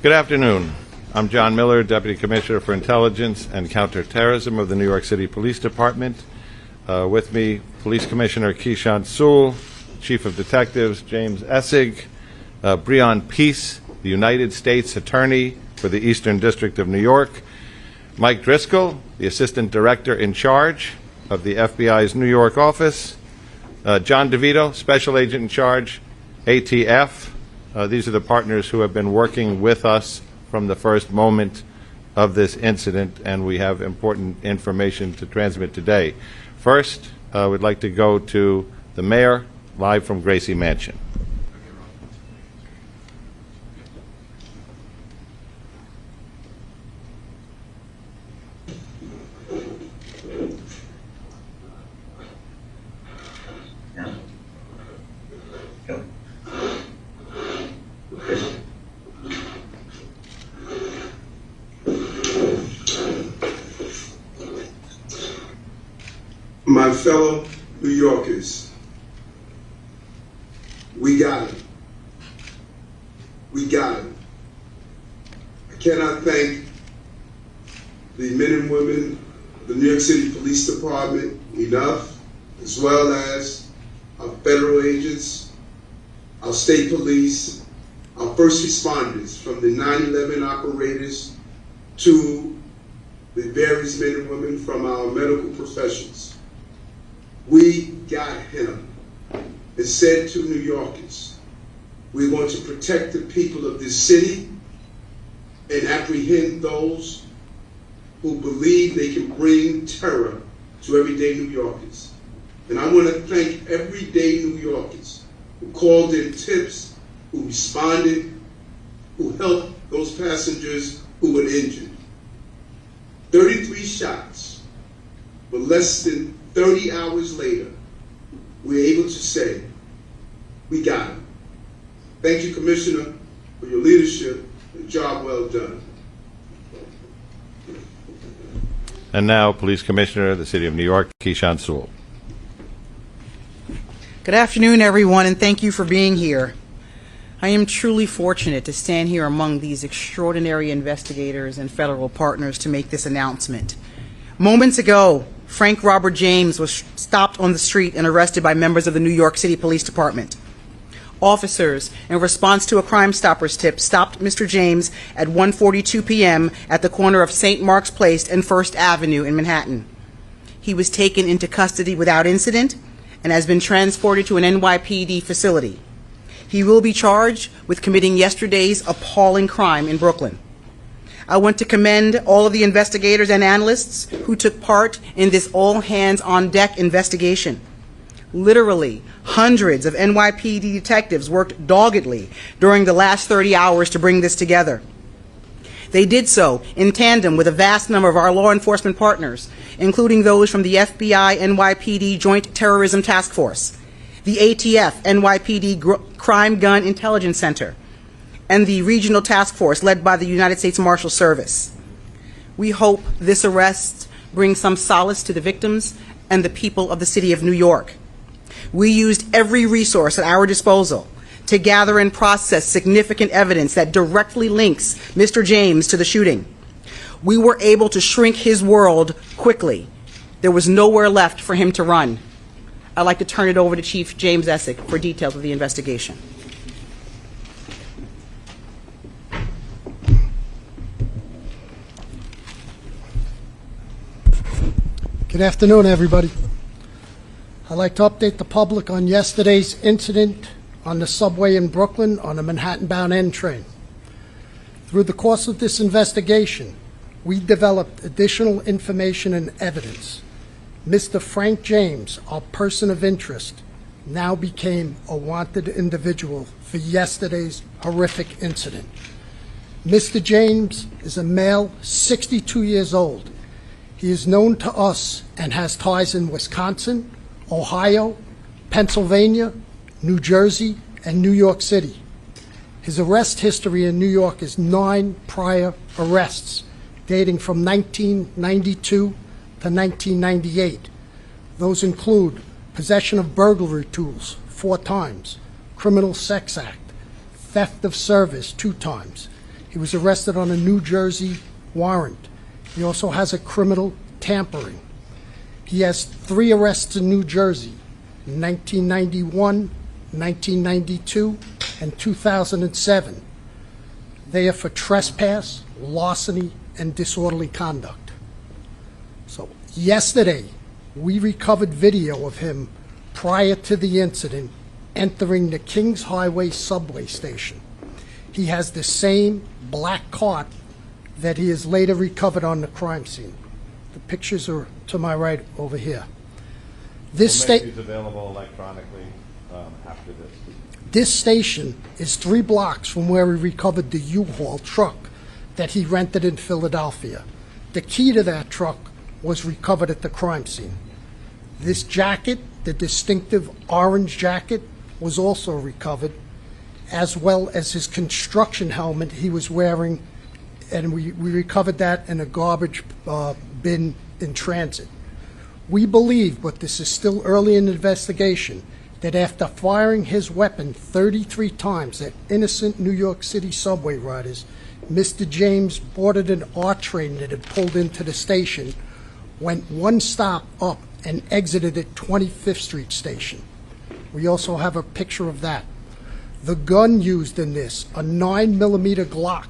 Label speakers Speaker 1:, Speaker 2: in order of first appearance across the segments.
Speaker 1: Good afternoon. I'm John Miller, Deputy Commissioner for Intelligence and Counterterrorism of the New York City Police Department. With me, Police Commissioner Keechant Sewell, Chief of Detectives James Essig, Breon Peace, the United States Attorney for the Eastern District of New York, Mike Driscoll, the Assistant Director in charge of the FBI's New York office, John DeVito, Special Agent in charge, ATF. These are the partners who have been working with us from the first moment of this incident, and we have important information to transmit today. First, we'd like to go to the Mayor, live from Gracie Mansion.
Speaker 2: My fellow New Yorkers, we got him. We got him. I cannot thank the men and women of the New York City Police Department enough, as well as our federal agents, our state police, our first responders, from the 9/11 operators to the various men and women from our medical professions. We got him and said to New Yorkers, we want to protect the people of this city and apprehend those who believe they can bring terror to everyday New Yorkers. And I want to thank everyday New Yorkers who called in tips, who responded, who helped those passengers who were injured. 33 shots, but less than 30 hours later, we're able to say, we got him. Thank you, Commissioner, for your leadership and job well done.
Speaker 1: And now, Police Commissioner of the City of New York, Keechant Sewell.
Speaker 3: Good afternoon, everyone, and thank you for being here. I am truly fortunate to stand here among these extraordinary investigators and federal partners to make this announcement. Moments ago, Frank Robert James was stopped on the street and arrested by members of the New York City Police Department. Officers, in response to a Crime Stoppers tip, stopped Mr. James at 1:42 p.m. at the corner of St. Mark's Place and First Avenue in Manhattan. He was taken into custody without incident and has been transported to an NYPD facility. He will be charged with committing yesterday's appalling crime in Brooklyn. I want to commend all of the investigators and analysts who took part in this all-hands-on-deck investigation. Literally, hundreds of NYPD detectives worked doggedly during the last 30 hours to bring this together. They did so in tandem with a vast number of our law enforcement partners, including those from the FBI NYPD Joint Terrorism Task Force, the ATF NYPD Crime Gun Intelligence Center, and the Regional Task Force led by the United States Marshal Service. We hope this arrest brings some solace to the victims and the people of the City of New York. We used every resource at our disposal to gather and process significant evidence that directly links Mr. James to the shooting. We were able to shrink his world quickly. There was nowhere left for him to run. I'd like to turn it over to Chief James Essig for details of the investigation.
Speaker 4: Good afternoon, everybody. I'd like to update the public on yesterday's incident on the subway in Brooklyn on a Manhattan-bound N train. Through the course of this investigation, we developed additional information and evidence. Mr. Frank James, our person of interest, now became a wanted individual for yesterday's horrific incident. Mr. James is a male, 62 years old. He is known to us and has ties in Wisconsin, Ohio, Pennsylvania, New Jersey, and New York City. His arrest history in New York is 9 prior arrests, dating from 1992 to 1998. Those include possession of burglary tools 4 times, criminal sex act, theft of service 2 times, He was arrested on a New Jersey warrant. He also has a criminal tampering. He has 3 arrests in New Jersey, 1991, 1992, and 2007. They are for trespass, larceny, and disorderly conduct. So yesterday, we recovered video of him prior to the incident entering the Kings Highway subway station. He has the same black cart that he has later recovered on the crime scene. The pictures are to my right over here. This
Speaker 1: We'll make these available electronically after this.
Speaker 4: This station is 3 blocks from where we recovered the U-Haul truck that he rented in Philadelphia. The key to that truck was recovered at the crime scene. This jacket, the distinctive orange jacket, was also recovered, as well as his construction helmet he was wearing, and we recovered that in a garbage bin in transit. We believe, but this is still early in the investigation, that after firing his weapon 33 times at innocent New York City subway riders, Mr. James boarded an R train that had pulled into the station, went 1 stop up, and exited at 25th Street Station. We also have a picture of that. The gun used in this, a 9mm Glock,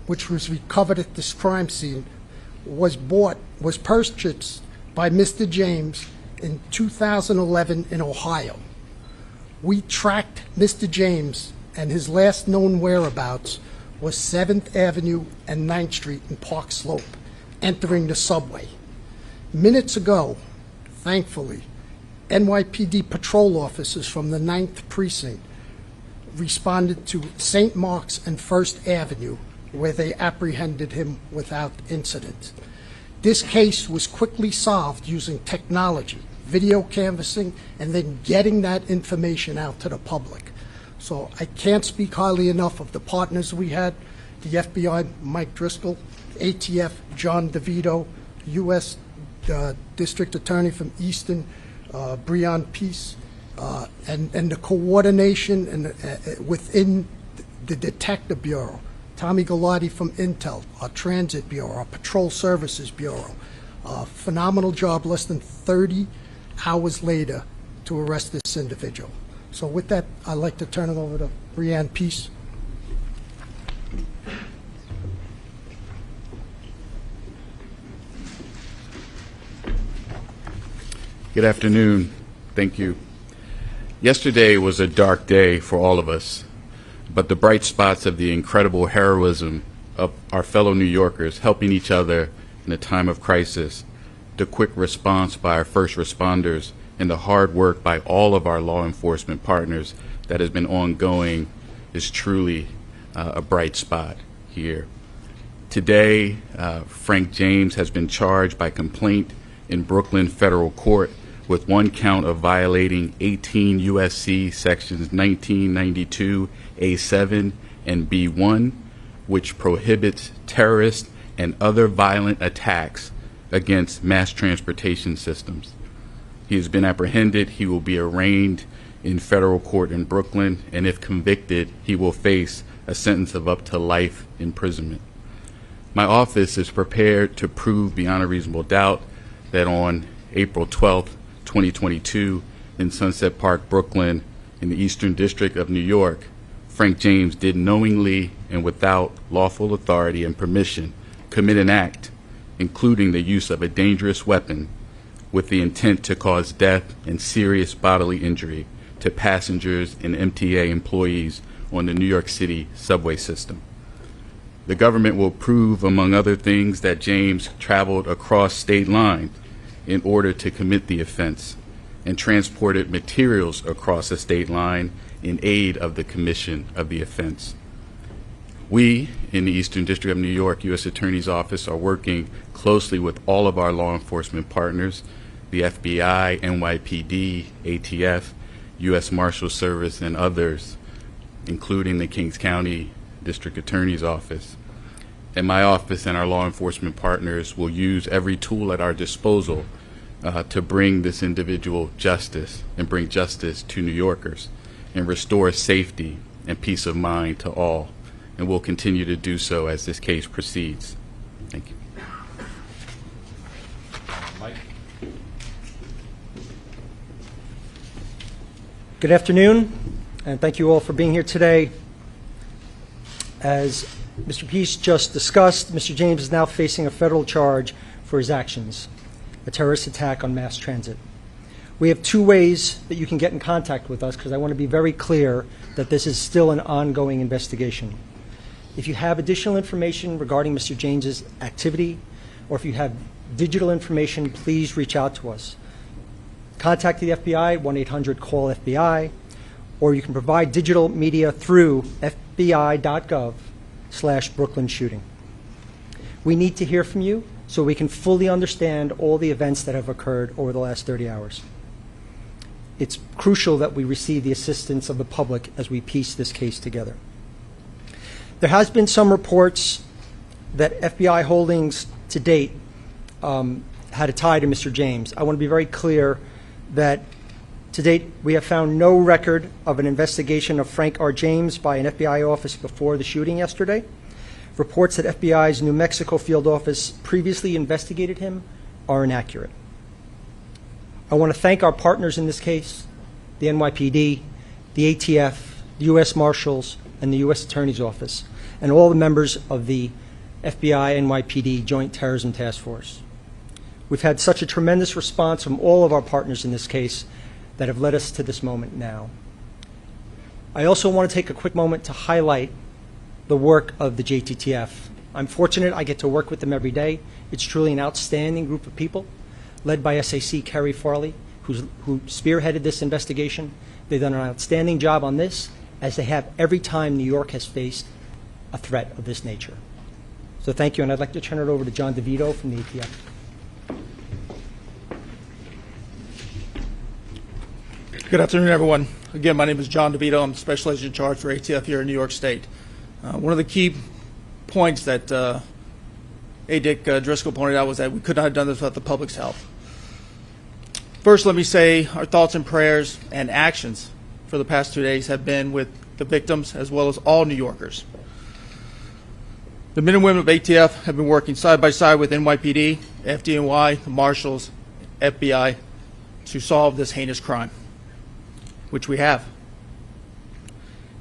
Speaker 4: which was recovered at this crime scene, was purchased by Mr. James in 2011 in Ohio. We tracked Mr. James, and his last known whereabouts was 7th Avenue and 9th Street in Park Slope, entering the subway. Minutes ago, thankfully, NYPD patrol officers from the 9th Precinct responded to St. Mark's and 1st Avenue, where they apprehended him without incident. This case was quickly solved using technology, video canvassing, and then getting that information out to the public. So I can't speak highly enough of the partners we had, the FBI, Mike Driscoll, ATF, John DeVito, U.S. District Attorney from Easton, Breon Peace, and the coordination and within the Detective Bureau, Tommy Galati from Intel, our Transit Bureau, our Patrol Services Bureau. Phenomenal job less than 30 hours later to arrest this individual. So with that, I'd like to turn it over to Breon Peace.
Speaker 5: Good afternoon. Thank you. Yesterday was a dark day for all of us, but the bright spots of the incredible heroism of our fellow New Yorkers helping each other in a time of crisis, the quick response by our first responders, and the hard work by all of our law enforcement partners that has been ongoing is truly a bright spot here. Today, Frank James has been charged by complaint in Brooklyn Federal Court with 1 count of violating 18 U.S.C. sections 1992 A7 and B1, which prohibits terrorist and other violent attacks against mass transportation systems. He has been apprehended. He will be arraigned in federal court in Brooklyn, and if convicted, he will face a sentence of up to life imprisonment. My office is prepared to prove beyond a reasonable doubt that on April 12th, 2022, in Sunset Park, Brooklyn, in the Eastern District of New York, Frank James did knowingly and without lawful authority and permission commit an act, including the use of a dangerous weapon, with the intent to cause death and serious bodily injury to passengers and MTA employees on the New York City subway system. The government will prove, among other things, that James traveled across state lines in order to commit the offense and transported materials across a state line in aid of the commission of the offense. We, in the Eastern District of New York U.S. Attorney's Office, are working closely with all of our law enforcement partners, the FBI, NYPD, ATF, U.S. Marshal Service, and others, including the Kings County District Attorney's Office. And my office and our law enforcement partners will use every tool at our disposal to bring this individual justice and bring justice to New Yorkers and restore safety and peace of mind to all and will continue to do so as this case proceeds. Thank you.
Speaker 1: Mike?
Speaker 6: Good afternoon, and thank you all for being here today. As Mr. Peace just discussed, Mr. James is now facing a federal charge for his actions, a terrorist attack on mass transit. We have two ways that you can get in contact with us, because I want to be very clear that this is still an ongoing investigation. If you have additional information regarding Mr. James's activity, or if you have digital information, please reach out to us. Contact the FBI, 1-800-CALL-FBI, or you can provide digital media through fbi.gov/Brooklyn shooting. We need to hear from you so we can fully understand all the events that have occurred over the last 30 hours. It's crucial that we receive the assistance of the public as we piece this case together. There has been some reports that FBI holdings to date had a tie to Mr. James. I want to be very clear that to date we have found no record of an investigation of Frank R. James by an FBI office before the shooting yesterday. Reports that FBI's New Mexico field office previously investigated him are inaccurate. I want to thank our partners in this case, the NYPD, the ATF, the U.S. Marshals, and the U.S. Attorney's Office, and all the members of the FBI NYPD Joint Terrorism Task Force. We've had such a tremendous response from all of our partners in this case that have led us to this moment now. I also want to take a quick moment to highlight the work of the JTTF. I'm fortunate I get to work with them every day. It's truly an outstanding group of people, led by SAC Kerry Farley, who spearheaded this investigation. They've done an outstanding job on this, as they have every time New York has faced a threat of this nature. So thank you, and I'd like to turn it over to John DeVito from the ATF.
Speaker 7: Good afternoon, everyone. Again, my name is John DeVito. I'm Special Agent in Charge for ATF here in New York State. One of the key points that A. Dick Driscoll pointed out was that we could not have done this without the public's help. First, let me say our thoughts and prayers and actions for the past 2 days have been with the victims as well as all New Yorkers. The men and women of ATF have been working side by side with NYPD, FDNY, the Marshals, FBI to solve this heinous crime, which we have.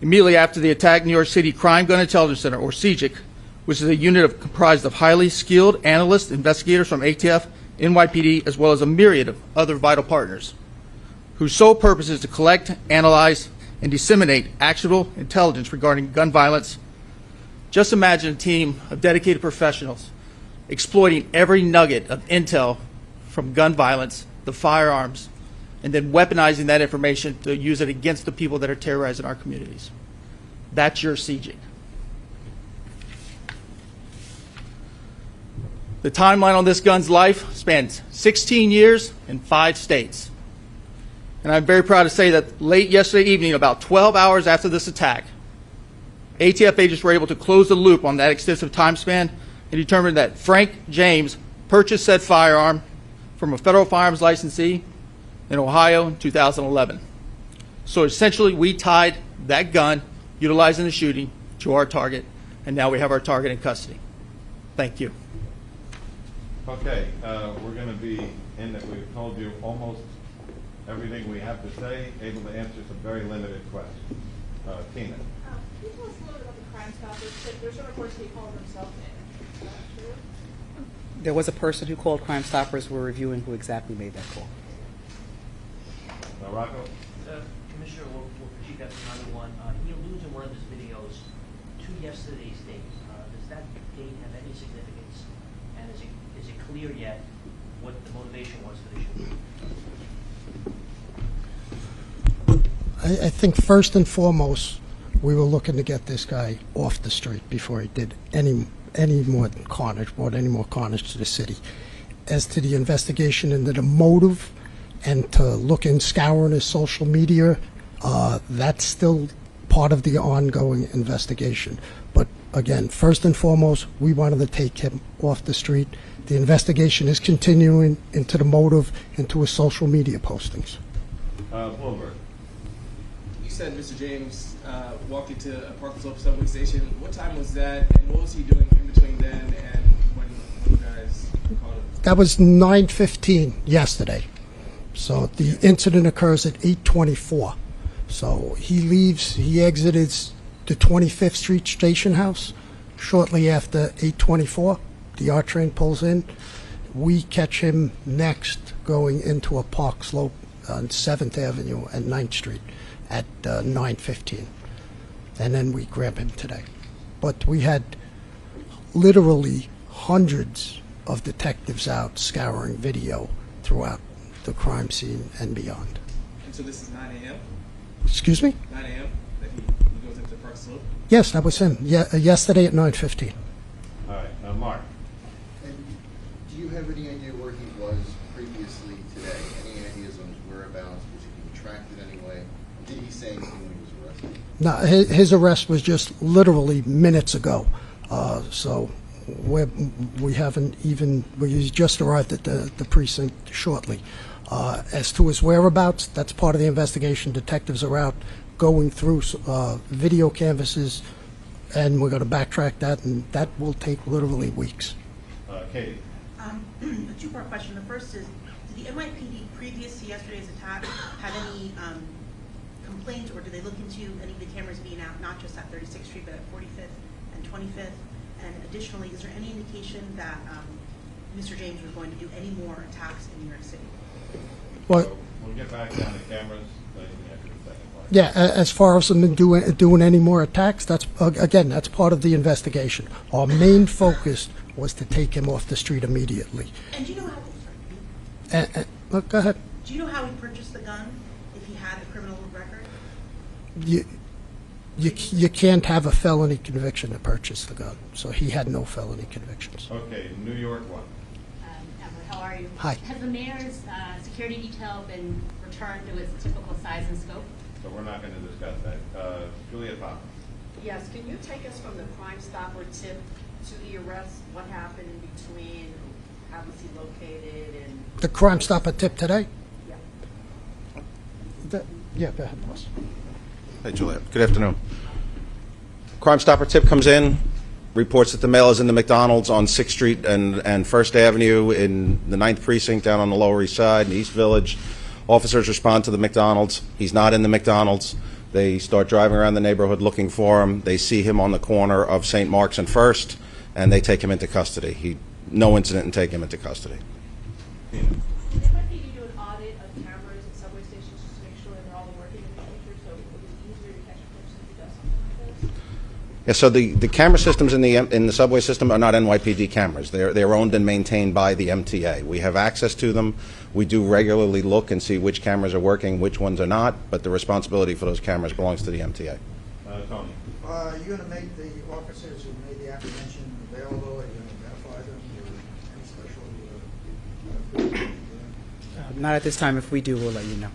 Speaker 7: Immediately after the attack, New York City Crime Gun Intelligence Center, or CGIC, which is a unit comprised of highly skilled analysts, investigators from ATF, NYPD, as well as a myriad of other vital partners, whose sole purpose is to collect, analyze, and disseminate actionable intelligence regarding gun violence. Just imagine a team of dedicated professionals exploiting every nugget of intel from gun violence, the firearms, and then weaponizing that information to use it against the people that are terrorizing our communities. That's your CGIC. The timeline on this gun's life spans 16 years in 5 states. And I'm very proud to say that late yesterday evening, about 12 hours after this attack, ATF agents were able to close the loop on that extensive time span and determine that Frank James purchased said firearm from a federal firearms licensee in Ohio in 2011. So essentially, we tied that gun, utilizing the shooting, to our target, and now we have our target in custody. Thank you.
Speaker 1: Okay, we're going to be in that we've told you almost everything we have to say, able to answer some very limited questions. Tina.
Speaker 8: Can you tell us a little bit about the Crime Stoppers? There's some reports he called himself in. Is that true?
Speaker 3: There was a person who called Crime Stoppers. We're reviewing who exactly made that call.
Speaker 1: Rocco?
Speaker 9: Commissioner, we'll proceed to another one. He alludes in one of his videos to yesterday's date. Does that date have any significance? And is it clear yet what the motivation was for the shooting?
Speaker 4: I think first and foremost, we were looking to get this guy off the street before he did any more carnage, brought any more carnage to the city. As to the investigation into the motive and to look and scour his social media, that's still part of the ongoing investigation. But again, first and foremost, we wanted to take him off the street. The investigation is continuing into the motive, into his social media postings.
Speaker 1: Bloomberg.
Speaker 10: said Mr. James walked into a Park Slope subway station. What time was that, and what was he doing in between then and when you guys called him?
Speaker 4: That was 9:15 yesterday. So the incident occurs at 8:24. So he leaves, he exited the 25th Street Station House shortly after 8:24. The R train pulls in. We catch him next going into a Park Slope on 7th Avenue and 9th Street at 9:15. And then we grab him today. But we had literally hundreds of detectives out scouring video throughout the crime scene and beyond.
Speaker 10: And so this is 9 a.m.?
Speaker 4: Excuse me?
Speaker 10: 9 a.m. that he goes into Park Slope?
Speaker 4: Yes, that was him. Yesterday at 9:15.
Speaker 1: All right, Mark.
Speaker 11: And do you have any idea where he was previously today? Any ideas on his whereabouts? Was he being tracked in any way? Did he say anything when he was arrested?
Speaker 4: No, his arrest was just literally minutes ago. So we haven't even, we just arrived at the precinct shortly. As to his whereabouts, that's part of the investigation. Detectives are out going through video canvases, and we're going to backtrack that, and that will take literally weeks.
Speaker 1: Katie.
Speaker 12: A two-part question. The first is, did the NYPD previous to yesterday's attack have any complaints, or do they look into any of the cameras being out, not just at 36th Street, but at 45th and 25th? And additionally, is there any indication that Mr. James was going to do any more attacks in New York City?
Speaker 4: Well,
Speaker 1: So we'll get back down to cameras after the second part.
Speaker 4: yeah, as far as them doing any more attacks, that's again, that's part of the investigation. Our main focus was to take him off the street immediately.
Speaker 12: And do you know how?
Speaker 4: Look, go ahead.
Speaker 12: Do you know how he purchased the gun? If he had a criminal record?
Speaker 4: You can't have a felony conviction to purchase the gun, so he had no felony convictions.
Speaker 1: Okay, New York one.
Speaker 13: Emily, how are you?
Speaker 4: Hi.
Speaker 13: Has the mayor's security detail been returned to its typical size and scope?
Speaker 1: So we're not going to discuss that. Juliet Papa.
Speaker 14: Yes, can you take us from the Crime Stopper tip to the arrest? What happened in between? How was he located? And
Speaker 4: The Crime Stopper tip today?
Speaker 14: yeah.
Speaker 4: Yeah, go ahead, boss.
Speaker 15: Hey, Juliet. Good afternoon. Crime Stopper tip comes in, reports that the male is in the McDonald's on 6th Street and 1st Avenue in the 9th Precinct down on the Lower East Side in East Village. Officers respond to the McDonald's. He's not in the McDonald's. They start driving around the neighborhood looking for him. They see him on the corner of St. Mark's and 1st, and they take him into custody. No incident and take him into custody.
Speaker 8: Did NYPD do an audit of cameras at subway stations just to make sure they're all working in the future, so it was easier to catch a person if he does something like this?
Speaker 15: Yeah, so the camera systems in the subway system are not NYPD cameras. They're owned and maintained by the MTA. We have access to them. We do regularly look and see which cameras are working, which ones are not, but the responsibility for those cameras belongs to the MTA.
Speaker 1: Tony.
Speaker 16: Are you going to make the officers who made the apprehension available? Are you going to identify them or any special?
Speaker 3: Not at this time. If we do, we'll let you know.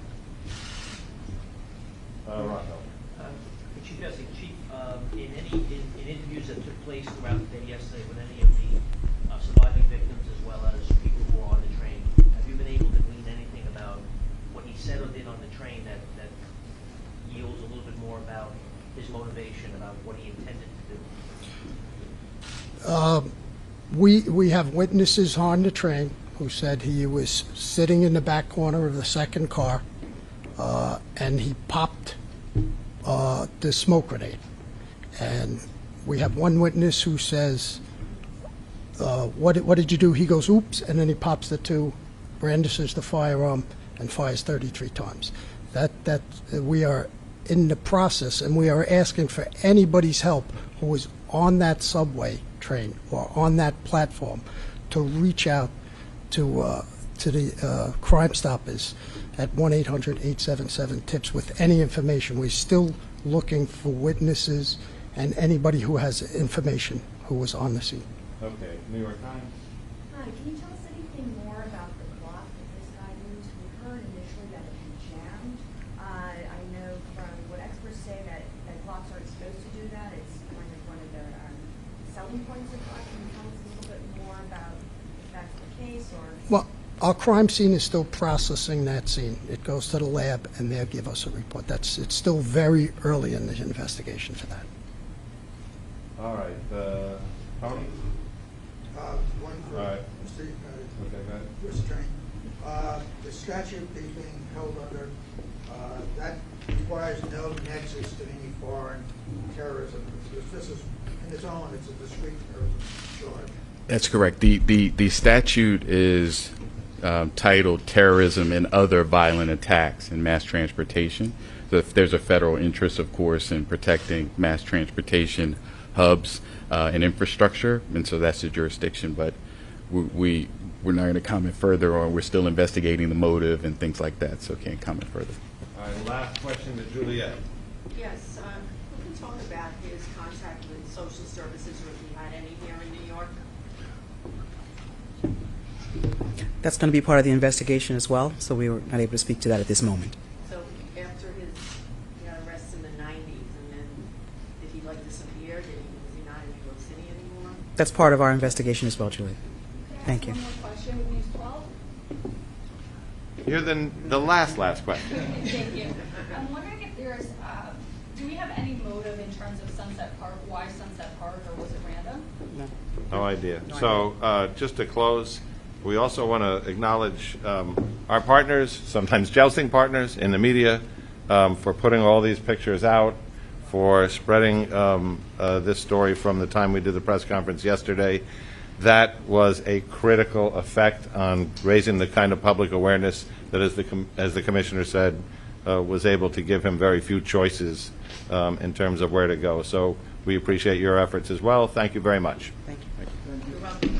Speaker 1: Rocco.
Speaker 9: Chief, yes, Chief, in interviews that took place throughout the day yesterday with any of the surviving victims as well as people who were on the train, have you been able to glean anything about what he said or did on the train that yields a little bit more about his motivation, about what he intended to do?
Speaker 4: We have witnesses on the train who said he was sitting in the back corner of the second car, and he popped the smoke grenade. And we have one witness who says, what did you do? He goes, oops, and then he pops the two, brandishes the firearm, and fires 33 times. That we are in the process, and we are asking for anybody's help who is on that subway train or on that platform to reach out to the Crime Stoppers at 1-800-877-TIPS with any information. We're still looking for witnesses and anybody who has information who was on the scene.
Speaker 1: Okay, New York Times.
Speaker 17: Hi, can you tell us anything more about the clock that this guy used? We heard initially that it had jammed. I know from what experts say that clocks aren't supposed to do that. It's kind of one of their selling points of clocks. Can you tell us a little bit more about if that's the case? Or
Speaker 4: Well, Our crime scene is still processing that scene. It goes to the lab, and they'll give us a report. It's still very early in the investigation for that.
Speaker 1: All right, Tony?
Speaker 16: One for
Speaker 1: All right.
Speaker 16: Mr.
Speaker 1: Okay, go ahead.
Speaker 16: Restraint. The statute they're being held under, that requires no nexus to any foreign terrorism. This is, in its own, it's a discrete terrorism charge.
Speaker 5: That's correct. The statute is titled Terrorism and Other Violent Attacks in Mass Transportation. So if there's a federal interest, of course, in protecting mass transportation hubs and infrastructure, and so that's the jurisdiction. But we're not going to comment further, or we're still investigating the motive and things like that, so can't comment further.
Speaker 1: All right, last question to Juliet.
Speaker 14: Yes, who can talk about his contact with social services, or if he had any here in New York?
Speaker 3: That's going to be part of the investigation as well, so we were not able to speak to that at this moment.
Speaker 14: So after he got arrested in the 90s, and then did he like disappear? Was he not in New York City anymore?
Speaker 3: That's part of our investigation as well, Julie. Thank you.
Speaker 18: One more question with these 12.
Speaker 1: You're the last question.
Speaker 18: Thank you. I'm wondering if there's, do we have any motive in terms of Sunset Park? Why Sunset Park, or was it random?
Speaker 1: No idea. So just to close, we also want to acknowledge our partners, sometimes jousting partners in the media, for putting all these pictures out, for spreading this story from the time we did the press conference yesterday. That was a critical effect on raising the kind of public awareness that, as the commissioner said, was able to give him very few choices in terms of where to go. So we appreciate your efforts as well. Thank you very much.
Speaker 3: Thank you.
Speaker 14: You're welcome.